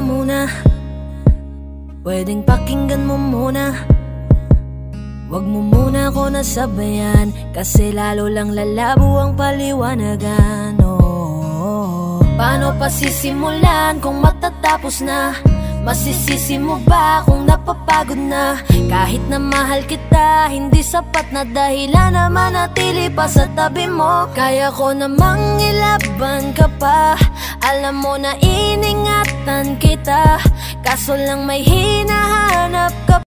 muna, pwedeng pakinggan mo muna. Wag mo muna ako nasabayan, kasi lalo lang lalabo ang paliwanagan. Paano pa sisimulan kung matatapos na? Masisisi mo ba kung napapagod na? Kahit na mahal kita, hindi sapat na dahilan na manatili pa sa tabi mo. Kaya ko namang ilaban ka pa, alam mo na iningatan kita, kaso lang may hinahanap ka